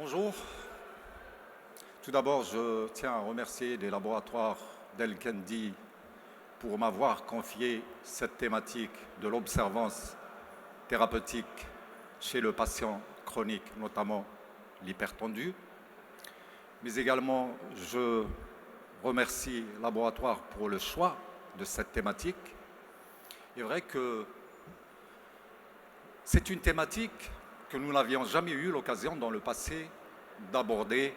Bonjour. Tout d'abord, je tiens à remercier les laboratoires d'El-Kendi pour m'avoir confié cette thématique de l'observance thérapeutique chez le patient chronique, notamment l'hypertendu. Mais également, je remercie le laboratoire pour le choix de cette thématique. Il est vrai que c'est une thématique que nous n'avions jamais eu l'occasion dans le passé d'aborder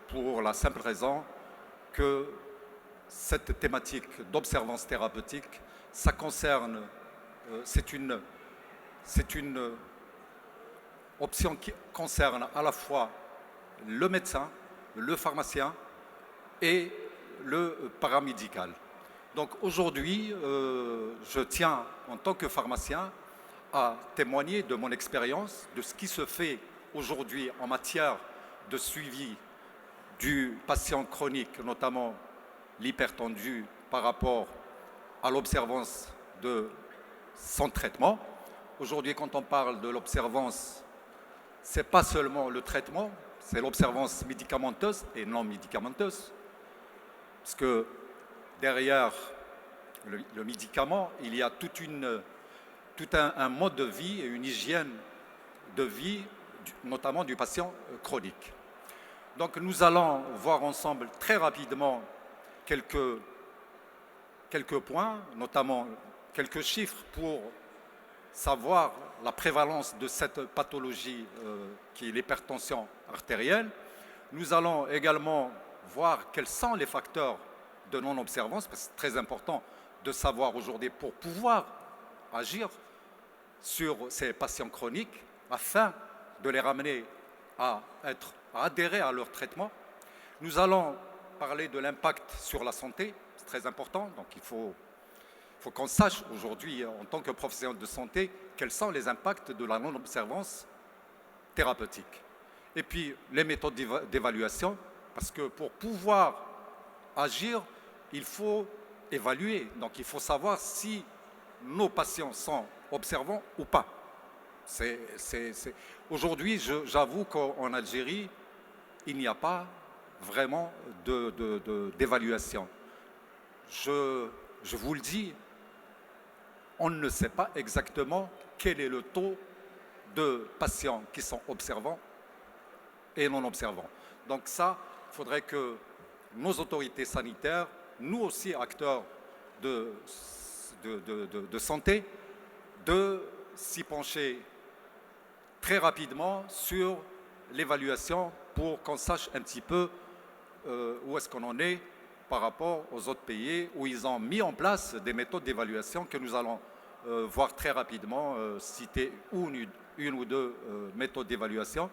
pour la simple raison que cette thématique d'observance thérapeutique, ça concerne, c'est une option qui concerne à la fois le médecin, le pharmacien et le paramédical. Donc aujourd'hui, je tiens en tant que pharmacien à témoigner de mon expérience, de ce qui se fait aujourd'hui en matière de suivi du patient chronique, notamment l'hypertendu, par rapport à l'observance de son traitement. Aujourd'hui, quand on parle de l'observance, ce n'est pas seulement le traitement, c'est l'observance médicamenteuse et non médicamenteuse. Parce que derrière le médicament, il y a tout un mode de vie et une hygiène de vie, notamment du patient chronique. Donc nous allons voir ensemble très rapidement quelques points, notamment quelques chiffres pour savoir la prévalence de cette pathologie qui est l'hypertension artérielle. Nous allons également voir quels sont les facteurs de non-observance, parce que c'est très important de savoir aujourd'hui pour pouvoir agir sur ces patients chroniques afin de les ramener à adhérer à leur traitement. Nous allons parler de l'impact sur la santé, c'est très important, donc il faut qu'on sache aujourd'hui en tant que professionnel de santé quels sont les impacts de la non-observance thérapeutique. Et puis les méthodes d'évaluation, parce que pour pouvoir agir, il faut évaluer, donc il faut savoir si nos patients sont observants ou pas. Aujourd'hui, j'avoue qu'en Algérie, il n'y a pas vraiment d'évaluation. Je vous le dis, on ne sait pas exactement quel est le taux de patients qui sont observants et non observants. Donc ça, il faudrait que nos autorités sanitaires, nous aussi acteurs de santé, de s'y pencher très rapidement sur l'évaluation pour qu'on sache un petit peu où est-ce qu'on en est par rapport aux autres pays où ils ont mis en place des méthodes d'évaluation que nous allons voir très rapidement, citer une ou deux méthodes d'évaluation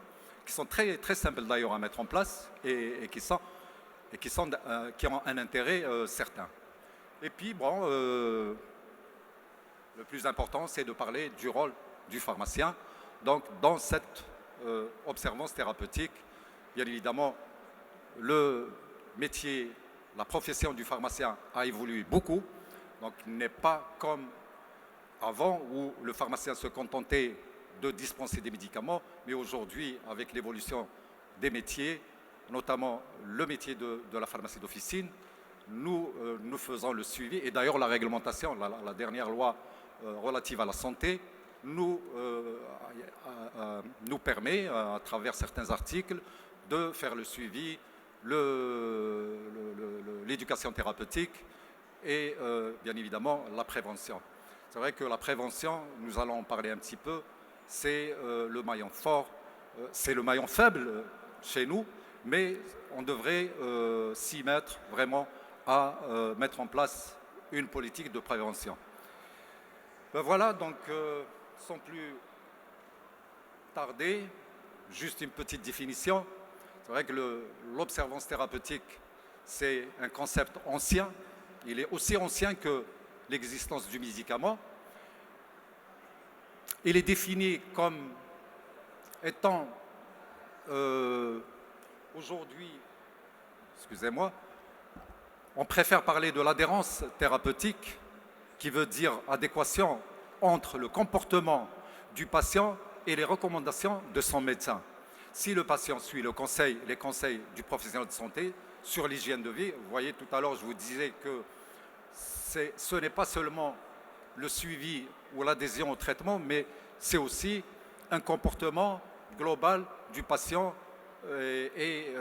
qui sont très, très simples d'ailleurs à mettre en place et qui ont un intérêt certain. Et puis, bon, le plus important, c'est de parler du rôle du pharmacien. Donc, dans cette observance thérapeutique, bien évidemment, le métier, la profession du pharmacien a évolué beaucoup. Donc, il n'est pas comme avant où le pharmacien se contentait de dispenser des médicaments, mais aujourd'hui, avec l'évolution des métiers, notamment le métier de la pharmacie d'officine, nous faisons le suivi. Et d'ailleurs, la réglementation, la dernière loi relative à la santé, nous permet, à travers certains articles, de faire le suivi, l'éducation thérapeutique et bien évidemment la prévention. C'est vrai que la prévention, nous allons en parler un petit peu, c'est le maillon fort, c'est le maillon faible chez nous, mais on devrait s'y mettre vraiment à mettre en place une politique de prévention. Ben voilà, donc sans plus tarder, juste une petite définition. C'est vrai que l'observance thérapeutique, c'est un concept ancien. Il est aussi ancien que l'existence du médicament. Il est défini comme étant aujourd'hui, excusez-moi, on préfère parler de l'adhérence thérapeutique, qui veut dire adéquation entre le comportement du patient et les recommandations de son médecin. Si le patient suit les conseils du professionnel de santé sur l'hygiène de vie, vous voyez tout à l'heure, je vous disais que ce n'est pas seulement le suivi ou l'adhésion au traitement, mais c'est aussi un comportement global du patient et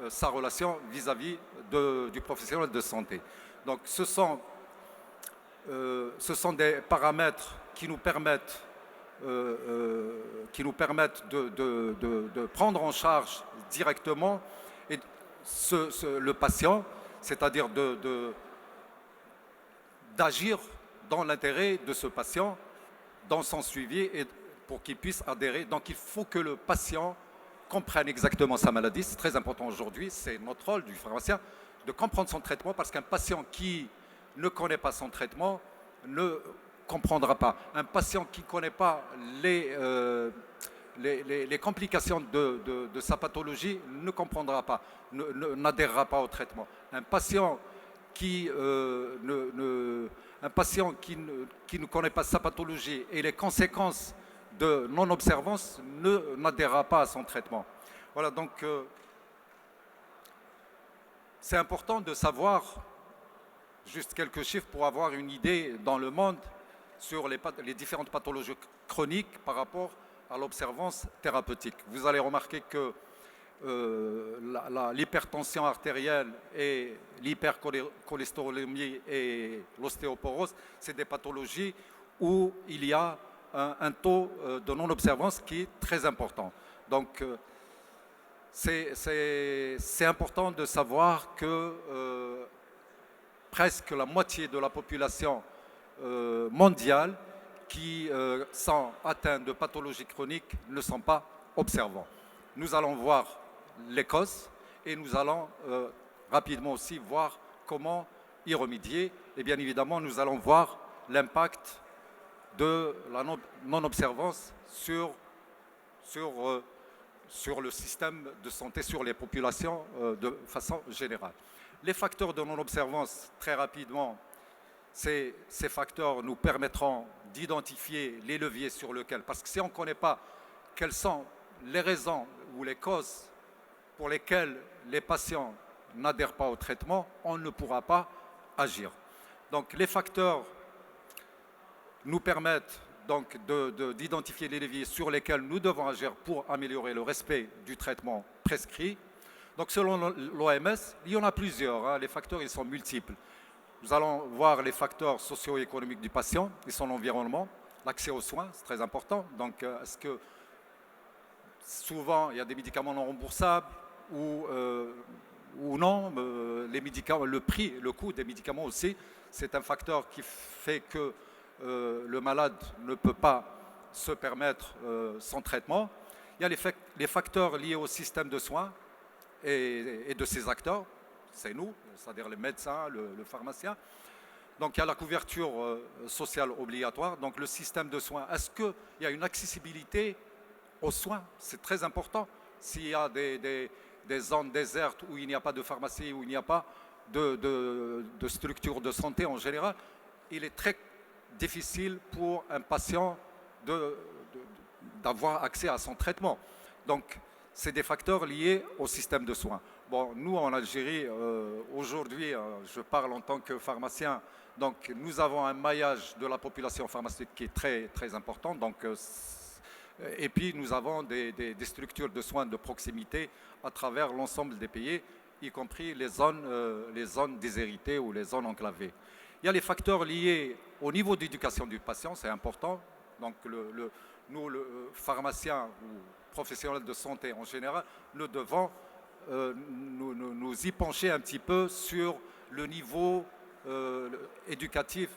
sa relation vis-à-vis du professionnel de santé. Donc ce sont des paramètres qui nous permettent de prendre en charge directement le patient, c'est-à-dire d'agir dans l'intérêt de ce patient, dans son suivi, et pour qu'il puisse adhérer. Donc il faut que le patient comprenne exactement sa maladie. C'est très important aujourd'hui, c'est notre rôle du pharmacien de comprendre son traitement, parce qu'un patient qui ne connaît pas son traitement ne comprendra pas. Un patient qui ne connaît pas les complications de sa pathologie ne comprendra pas, n'adhérera pas au traitement. Un patient qui ne connaît pas sa pathologie et les conséquences de non-observance n'adhérera pas à son traitement. Voilà, donc c'est important de savoir, juste quelques chiffres pour avoir une idée dans le monde sur les différentes pathologies chroniques par rapport à l'observance thérapeutique. Vous allez remarquer que l'hypertension artérielle et l'hypercholestérolémie et l'ostéoporose, c'est des pathologies où il y a un taux de non-observance qui est très important. Donc, c'est important de savoir que presque la moitié de la population mondiale qui sont atteints de pathologies chroniques ne sont pas observants. Nous allons voir les causes et nous allons rapidement aussi voir comment y remédier. Et bien évidemment, nous allons voir l'impact de la non-observance sur le système de santé, sur les populations de façon générale. Les facteurs de non-observance, très rapidement, ces facteurs nous permettront d'identifier les leviers sur lesquels, parce que si on ne connaît pas quelles sont les raisons ou les causes pour lesquelles les patients n'adhèrent pas au traitement, on ne pourra pas agir. Donc les facteurs nous permettent donc d'identifier les leviers sur lesquels nous devons agir pour améliorer le respect du traitement prescrit. Donc selon l'OMS, il y en a plusieurs, hein. Les facteurs ils sont multiples. Nous allons voir les facteurs socio-économiques du patient et son environnement, l'accès aux soins, c'est très important. Donc est-ce que souvent il y a des médicaments non remboursables ou non, les médicaments, le prix, le coût des médicaments aussi, c'est un facteur qui fait que le malade ne peut pas se permettre son traitement. Il y a les facteurs liés au système de soins et de ses acteurs, c'est nous, c'est-à-dire les médecins, le pharmacien. Donc il y a la couverture sociale obligatoire, donc le système de soins. Est-ce qu'il y a une accessibilité aux soins? C'est très important. S'il y a des zones désertes où il n'y a pas de pharmacie, où il n'y a pas de structure de santé en général, il est très difficile pour un patient d'avoir accès à son traitement. Donc, c'est des facteurs liés au système de soins. Bon, nous, en Algérie, aujourd'hui, je parle en tant que pharmacien, donc nous avons un maillage de la population pharmaceutique qui est très, très important. Donc, et puis, nous avons des structures de soins de proximité à travers l'ensemble des pays, y compris les zones déshéritées ou les zones enclavées. Il y a les facteurs liés au niveau d'éducation du patient, c'est important. Donc, nous, le pharmacien ou professionnels de santé en général, nous devons nous y pencher un petit peu sur le niveau éducatif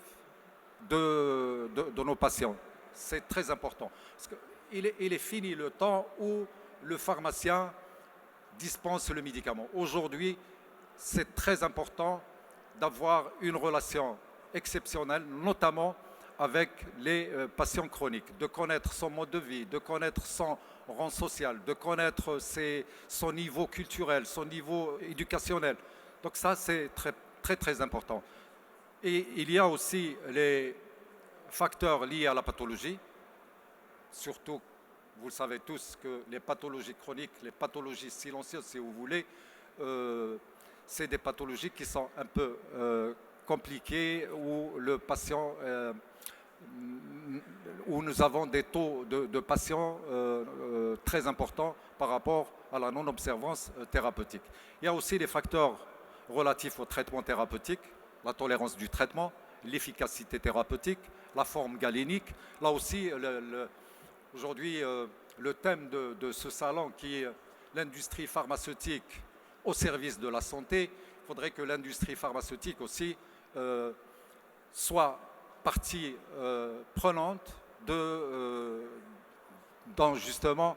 de nos patients. C'est très important. Parce qu'il est fini le temps où le pharmacien dispense le médicament. Aujourd'hui, c'est très important d'avoir une relation exceptionnelle, notamment avec les patients chroniques, de connaître son mode de vie, de connaître son rang social, de connaître son niveau culturel, son niveau éducationnel. Donc ça, c'est très, très, très important. Et il y a aussi les facteurs liés à la pathologie, surtout vous le savez tous, que les pathologies chroniques, les pathologies silencieuses, si vous voulez, c'est des pathologies qui sont un peu compliquées, où le patient, où nous avons des taux de patients très importants par rapport à la non-observance thérapeutique. Il y a aussi les facteurs relatifs au traitement thérapeutique, la tolérance du traitement, l'efficacité thérapeutique, la forme galénique. Là aussi, aujourd'hui, le thème de ce salon qui est l'industrie pharmaceutique au service de la santé, il faudrait que l'industrie pharmaceutique aussi soit partie prenante dans justement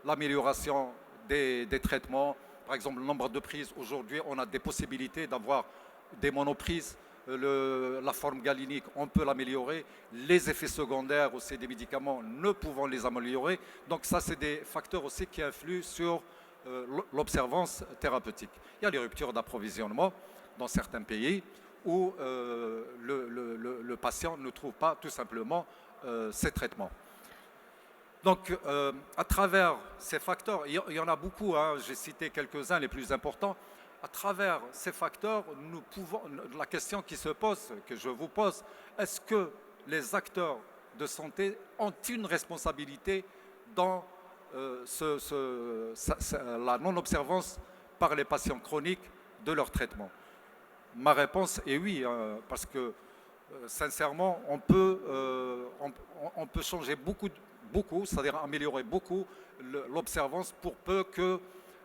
l'amélioration des traitements. Par exemple, le nombre de prises. Aujourd'hui, on a des possibilités d'avoir des monoprises. La forme galénique, on peut l'améliorer. Les effets secondaires aussi des médicaments, ne pouvons les améliorer. Donc ça, c'est des facteurs aussi qui influent sur l'observance thérapeutique. Il y a les ruptures d'approvisionnement dans certains pays où le patient ne trouve pas tout simplement ces traitements. Donc, à travers ces facteurs, il y en a beaucoup, hein, j'ai cité quelques-uns, les plus importants. À travers ces facteurs, la question qui se pose, que je vous pose, est-ce que les acteurs de santé ont une responsabilité dans la non-observance par les patients chroniques de leur traitement? Ma réponse est oui, hein, parce que sincèrement, on peut changer beaucoup, c'est-à-dire améliorer beaucoup l'observance pour peu que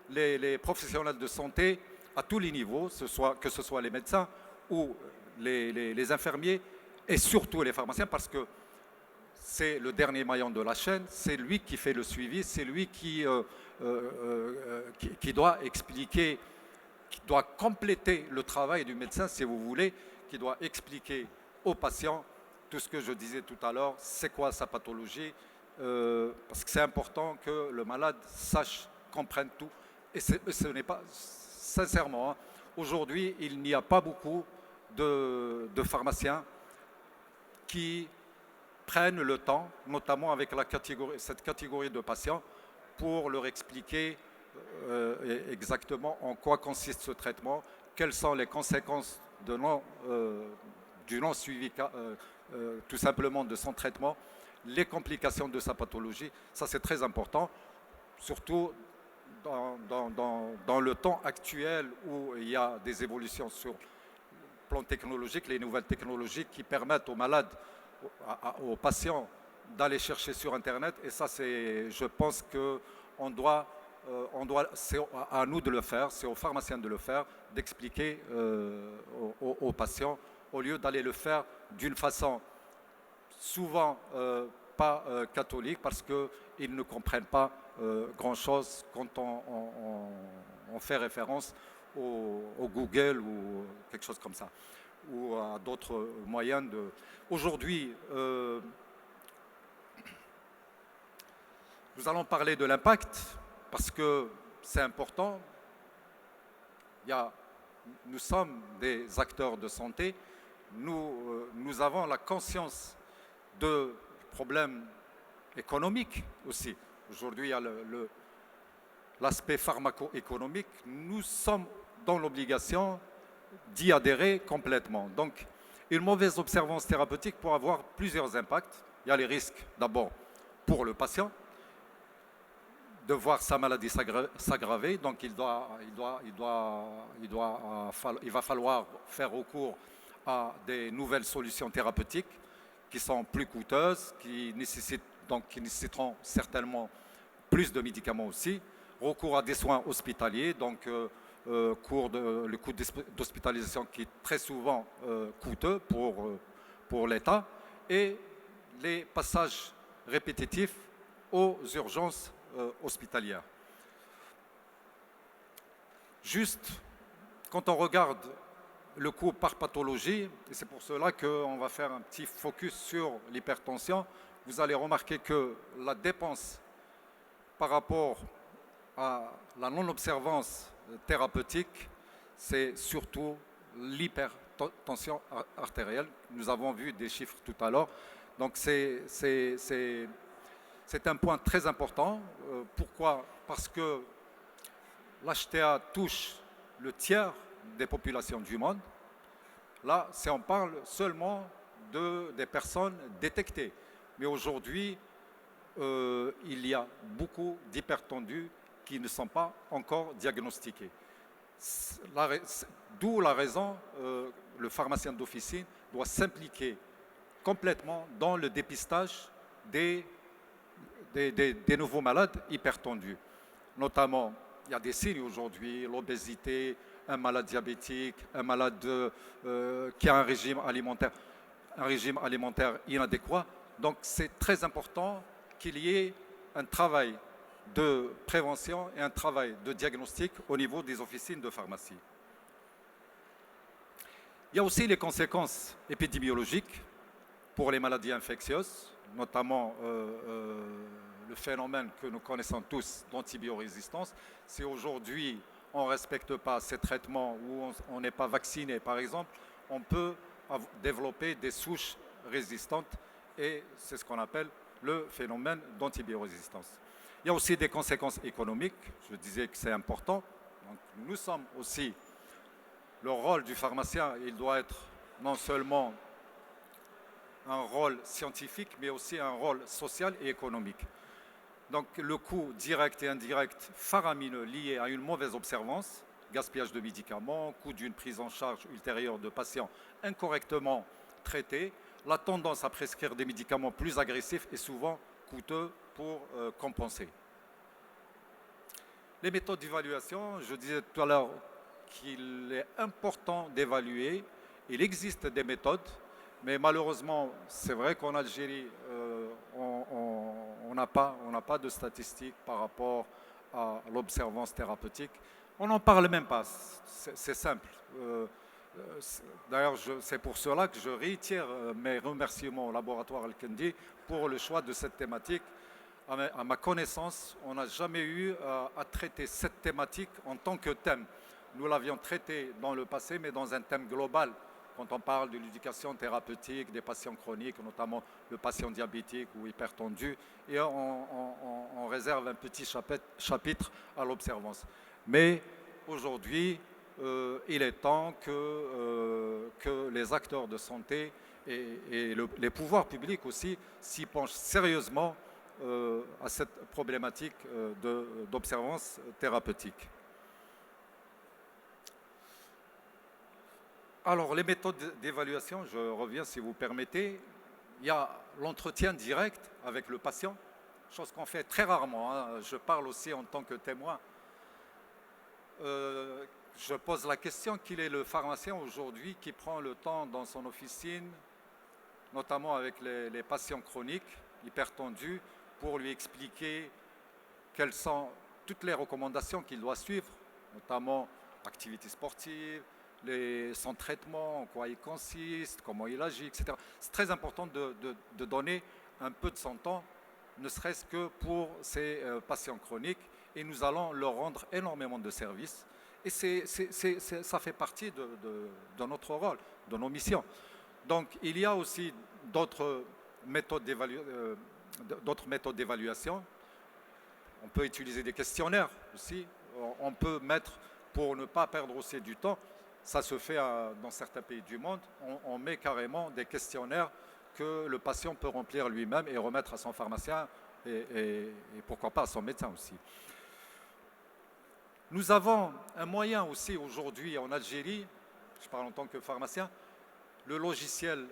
les professionnels de santé à tous les niveaux, que ce soit les médecins ou les infirmiers et surtout les pharmaciens, parce que c'est le dernier maillon de la chaîne, c'est lui qui fait le suivi, c'est lui qui doit expliquer, qui doit compléter le travail du médecin, si vous voulez, qui doit expliquer aux patients tout ce que je disais tout à l'heure, c'est quoi sa pathologie, parce que c'est important que le malade sache, comprenne tout. Et ce n'est pas, sincèrement, hein, aujourd'hui, il n'y a pas beaucoup de pharmaciens qui prennent le temps, notamment avec cette catégorie de patients, pour leur expliquer exactement en quoi consiste ce traitement, quelles sont les conséquences du non-suivi tout simplement de son traitement, les complications de sa pathologie. Ça, c'est très important, surtout dans le temps actuel où il y a des évolutions sur le plan technologique, les nouvelles technologies qui permettent aux malades, aux patients d'aller chercher sur Internet. Et ça, je pense qu'on doit, c'est à nous de le faire, c'est aux pharmaciens de le faire, d'expliquer aux patients, au lieu d'aller le faire d'une façon souvent pas catholique, parce qu'ils ne comprennent pas grand-chose quand on fait référence au Google ou quelque chose comme ça, ou à d'autres moyens de... Aujourd'hui, nous allons parler de l'impact, parce que c'est important. Nous sommes des acteurs de santé, nous avons la conscience de problèmes économiques aussi. Aujourd'hui, il y a l'aspect pharmaco-économique. Nous sommes dans l'obligation d'y adhérer complètement. Donc, une mauvaise observance thérapeutique peut avoir plusieurs impacts. Il y a les risques, d'abord, pour le patient, de voir sa maladie s'aggraver. Donc, il va falloir faire recours à des nouvelles solutions thérapeutiques qui sont plus coûteuses, qui nécessiteront certainement plus de médicaments aussi. Recours à des soins hospitaliers, donc le coût d'hospitalisation qui est très souvent coûteux pour l'État, et les passages répétitifs aux urgences hospitalières. Juste, quand on regarde le coût par pathologie, et c'est pour cela qu'on va faire un petit focus sur l'hypertension, vous allez remarquer que la dépense par rapport à la non-observance thérapeutique, c'est surtout l'hypertension artérielle. Nous avons vu des chiffres tout à l'heure. Donc c'est C'est un point très important. Pourquoi? Parce que l'HTA touche le tiers des populations du monde. Là, on parle seulement des personnes détectées. Mais aujourd'hui, il y a beaucoup d'hypertendus qui ne sont pas encore diagnostiqués. D'où la raison, le pharmacien d'officine doit s'impliquer complètement dans le dépistage des nouveaux malades hypertendus. Notamment, il y a des signes aujourd'hui, l'obésité, un malade diabétique, un malade qui a un régime alimentaire inadéquat. Donc c'est très important qu'il y ait un travail de prévention et un travail de diagnostic au niveau des officines de pharmacie. Il y a aussi les conséquences épidémiologiques pour les maladies infectieuses, notamment le phénomène que nous connaissons tous d'antibiorésistance. Si aujourd'hui on ne respecte pas ces traitements ou on n'est pas vacciné, par exemple, on peut développer des souches résistantes et c'est ce qu'on appelle le phénomène d'antibiorésistance. Il y a aussi des conséquences économiques, je disais que c'est important. Donc, nous sommes aussi, le rôle du pharmacien, il doit être non seulement un rôle scientifique, mais aussi un rôle social et économique. Donc le coût direct et indirect faramineux lié à une mauvaise observance, gaspillage de médicaments, coût d'une prise en charge ultérieure de patients incorrectement traités, la tendance à prescrire des médicaments plus agressifs est souvent coûteux pour compenser. Les méthodes d'évaluation, je disais tout à l'heure qu'il est important d'évaluer. Il existe des méthodes, mais malheureusement, c'est vrai qu'en Algérie, on n'a pas de statistiques par rapport à l'observance thérapeutique. On n'en parle même pas, c'est simple. D'ailleurs, c'est pour cela que je réitère mes remerciements au laboratoire Al-Kendi pour le choix de cette thématique. À ma connaissance, on n'a jamais eu à traiter cette thématique en tant que thème. Nous l'avions traité dans le passé, mais dans un thème global. Quand on parle de l'éducation thérapeutique des patients chroniques, notamment le patient diabétique ou hypertendu, et on réserve un petit chapitre à l'observance. Mais aujourd'hui, il est temps que les acteurs de santé et les pouvoirs publics aussi s'y penchent sérieusement à cette problématique d'observance thérapeutique. Alors, les méthodes d'évaluation, je reviens si vous permettez. Il y a l'entretien direct avec le patient, chose qu'on fait très rarement. Hein. Je parle aussi en tant que témoin. Je pose la question, quel est le pharmacien aujourd'hui qui prend le temps dans son officine, notamment avec les patients chroniques, hypertendus, pour lui expliquer quelles sont toutes les recommandations qu'il doit suivre, notamment l'activité sportive, son traitement, en quoi il consiste, comment il agit, etc. C'est très important de donner un peu de son temps, ne serait-ce que pour ces patients chroniques, et nous allons leur rendre énormément de services. Et ça fait partie de notre rôle, de nos missions. Donc il y a aussi d'autres méthodes d'évaluation. On peut utiliser des questionnaires aussi. On peut mettre, pour ne pas perdre aussi du temps, ça se fait dans certains pays du monde, on met carrément des questionnaires que le patient peut remplir lui-même et remettre à son pharmacien et pourquoi pas à son médecin aussi. Nous avons un moyen aussi aujourd'hui en Algérie, je parle en tant que pharmacien, le logiciel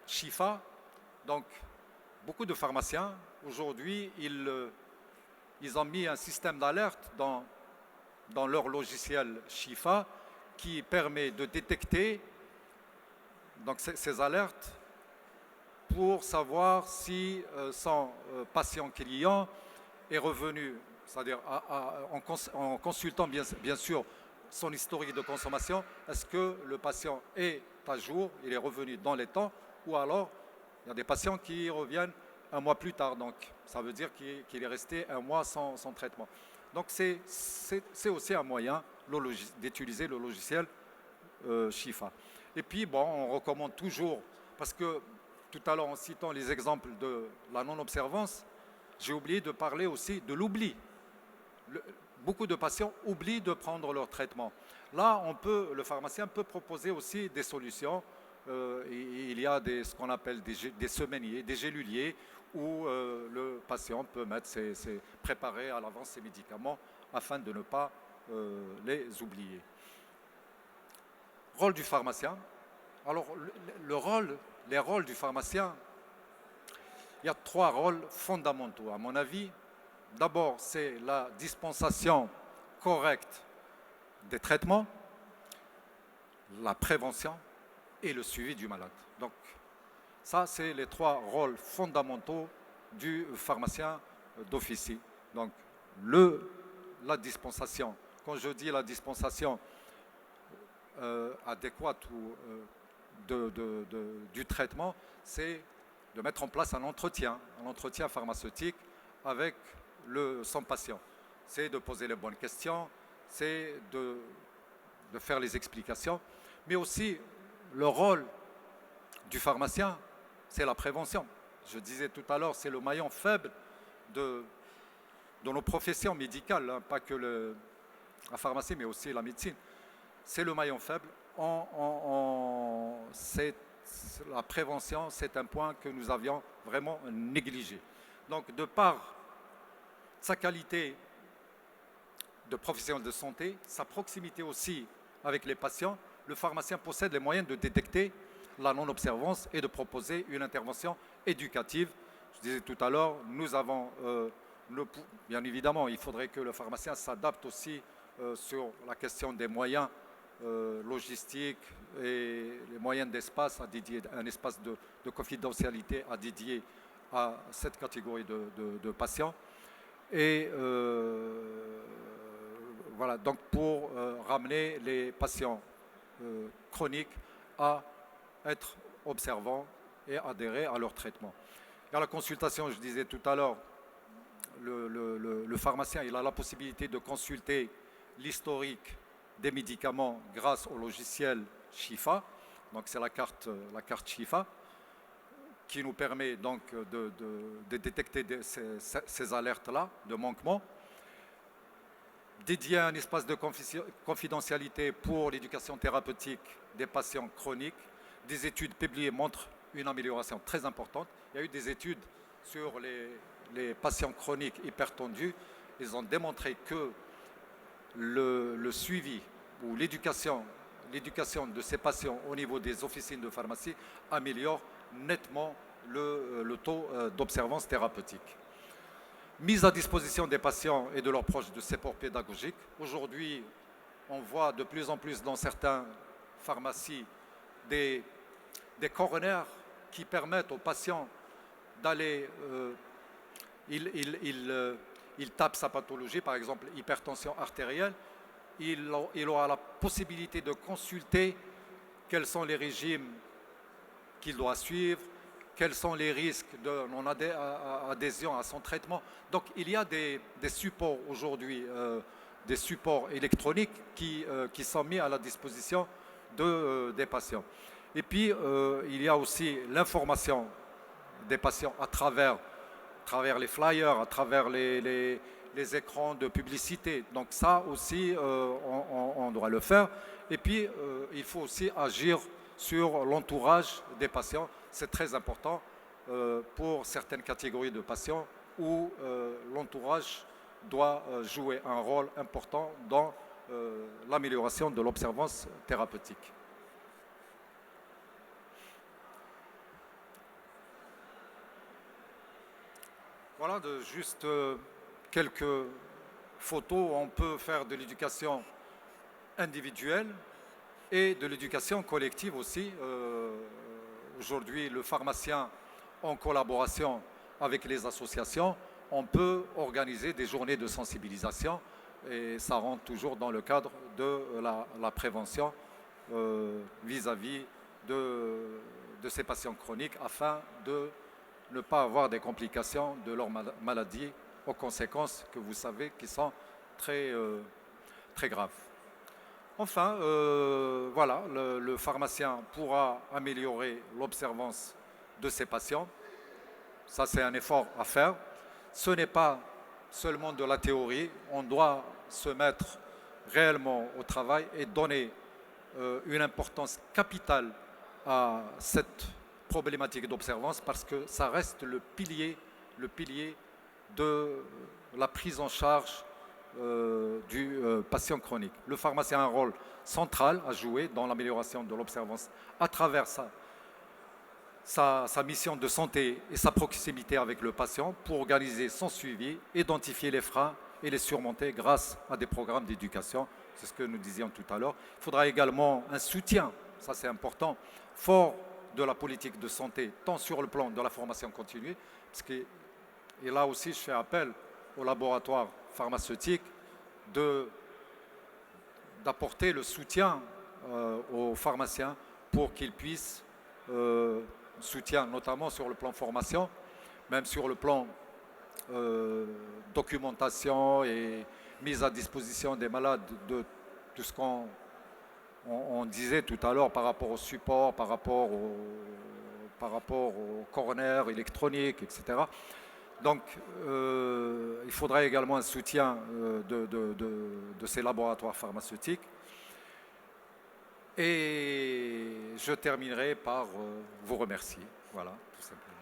Shifa. Donc, beaucoup de pharmaciens, aujourd'hui, ils ont mis un système d'alerte dans leur logiciel Shifa qui permet de détecter donc, ces alertes pour savoir si son patient client est revenu, c'est-à-dire en consultant bien sûr son historique de consommation, est-ce que le patient est à jour, il est revenu dans les temps, ou alors il y a des patients qui reviennent un mois plus tard, donc ça veut dire qu'il est resté un mois sans traitement. Donc c'est aussi un moyen d'utiliser le logiciel Shifa. Et puis bon, on recommande toujours, parce que tout à l'heure en citant les exemples de la non-observance, j'ai oublié de parler aussi de l'oubli. Beaucoup de patients oublient de prendre leur traitement. Là, le pharmacien peut proposer aussi des solutions. Il y a ce qu'on appelle des semainiers, des géluliers, où le patient peut préparer à l'avance ses médicaments afin de ne pas les oublier. Rôle du pharmacien. Alors, les rôles du pharmacien, il y a 3 rôles fondamentaux, à mon avis. D'abord, c'est la dispensation correcte des traitements, la prévention et le suivi du malade. Donc, ça, c'est les 3 rôles fondamentaux du pharmacien d'officine. Donc, la dispensation. Quand je dis la dispensation adéquate du traitement, c'est de mettre en place un entretien pharmaceutique avec son patient. C'est de poser les bonnes questions, c'est de faire les explications, mais aussi le rôle du pharmacien, c'est la prévention. Je disais tout à l'heure, c'est le maillon faible de nos professions médicales, hein, pas que la pharmacie, mais aussi la médecine. C'est le maillon faible. La prévention, c'est un point que nous avions vraiment négligé. Donc, de par sa qualité de professionnel de santé, sa proximité aussi avec les patients, le pharmacien possède les moyens de détecter la non-observance et de proposer une intervention éducative. Je disais tout à l'heure, nous avons, bien évidemment, il faudrait que le pharmacien s'adapte aussi sur la question des moyens logistiques et les moyens d'espace à dédier, un espace de confidentialité à dédier à cette catégorie de patients. Et voilà, donc pour ramener les patients chroniques à être observants et adhérer à leur traitement. Dans la consultation, je disais tout à l'heure, le pharmacien il a la possibilité de consulter l'historique des médicaments grâce au logiciel Shifa. Donc c'est la carte Shifa qui nous permet donc de détecter ces alertes-là de manquement. Dédié à un espace de confidentialité pour l'éducation thérapeutique des patients chroniques, des études publiées montrent une amélioration très importante. Il y a eu des études sur les patients chroniques hypertendus. Ils ont démontré que le suivi ou l'éducation de ces patients au niveau des officines de pharmacie améliore nettement le taux d'observance thérapeutique. Mise à disposition des patients et de leurs proches de supports pédagogiques. Aujourd'hui, on voit de plus en plus dans certaines pharmacies des coronaires qui permettent aux patients d'aller... il tape sa pathologie, par exemple hypertension artérielle, il aura la possibilité de consulter quels sont les régimes qu'il doit suivre, quels sont les risques de non-adhésion à son traitement. Donc il y a des supports aujourd'hui, des supports électroniques qui sont mis à la disposition des patients. Et puis il y a aussi l'information des patients à travers les flyers, à travers les écrans de publicité. Donc ça aussi, on doit le faire. Et puis, il faut aussi agir sur l'entourage des patients. C'est très important pour certaines catégories de patients où l'entourage doit jouer un rôle important dans l'amélioration de l'observance thérapeutique. Voilà, juste quelques photos. On peut faire de l'éducation individuelle et de l'éducation collective aussi. Aujourd'hui, le pharmacien, en collaboration avec les associations, on peut organiser des journées de sensibilisation et ça rentre toujours dans le cadre de la prévention vis-à-vis de ces patients chroniques afin de ne pas avoir des complications de leur maladie aux conséquences que vous savez qui sont très, très graves. Enfin, voilà, le pharmacien pourra améliorer l'observance de ces patients. Ça, c'est un effort à faire. Ce n'est pas seulement de la théorie. On doit se mettre réellement au travail et donner une importance capitale à cette problématique d'observance parce que ça reste le pilier de la prise en charge du patient chronique. Le pharmacien a un rôle central à jouer dans l'amélioration de l'observance à travers sa mission de santé et sa proximité avec le patient pour organiser son suivi, identifier les freins et les surmonter grâce à des programmes d'éducation. C'est ce que nous disions tout à l'heure. Il faudra également un soutien, ça c'est important, fort de la politique de santé, tant sur le plan de la formation continue, parce que, et là aussi je fais appel aux laboratoires pharmaceutiques d'apporter le soutien aux pharmaciens pour qu'ils puissent soutien notamment sur le plan formation, même sur le plan documentation et mise à disposition des malades de tout ce qu'on disait tout à l'heure par rapport au support, par rapport au coroner électronique, etc. Donc, il faudra également un soutien de ces laboratoires pharmaceutiques. Et je terminerai par vous remercier. Voilà, tout simplement.